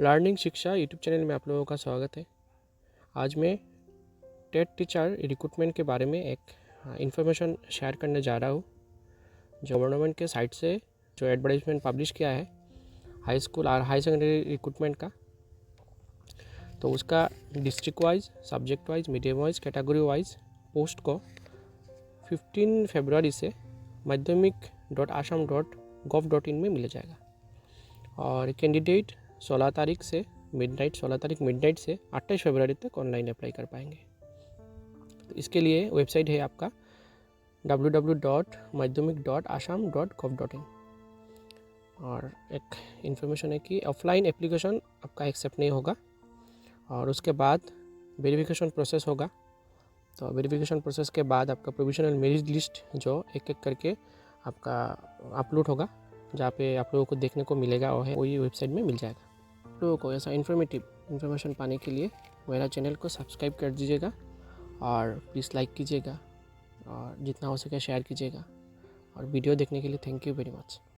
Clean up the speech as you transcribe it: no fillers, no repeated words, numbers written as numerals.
Learning शिक्षा YouTube channel में आप लोगों का स्वागत है। आज मैं टेट टीचर रिक्रूटमेंट के बारे में एक इन्फॉर्मेशन शेयर करने जा रहा हूँ, जो गवर्नमेंट के साइट से जो एडवर्टाइजमेंट पब्लिश किया है हाई स्कूल और हाई सेकेंडरी रिक्रूटमेंट का। तो उसका district wise, subject wise, medium wise, category wise post को 15 फरवरी से madhyamik.assam.gov.in में मिल जाएगा और कैंडिडेट 16 तारीख मिडनाइट से 28 फरवरी तक ऑनलाइन अप्लाई कर पाएंगे। तो इसके लिए वेबसाइट है आपका www.madhyamik.assam.gov.in। और एक इन्फॉर्मेशन है कि ऑफलाइन एप्लीकेशन आपका एक्सेप्ट नहीं होगा और उसके बाद वेरिफिकेशन प्रोसेस होगा। तो वेरिफिकेशन प्रोसेस के बाद आपका प्रोविजनल मेरिट लिस्ट जो एक एक करके आपका अपलोड होगा, जहाँ पे आप लोगों को देखने को मिलेगा वो है वही वेबसाइट में मिल जाएगा। आप लोगों को ऐसा इन्फॉर्मेटिव इन्फॉर्मेशन पाने के लिए मेरा चैनल को सब्सक्राइब कर दीजिएगा और प्लीज़ लाइक कीजिएगा और जितना हो सके शेयर कीजिएगा। और वीडियो देखने के लिए थैंक यू वेरी मच।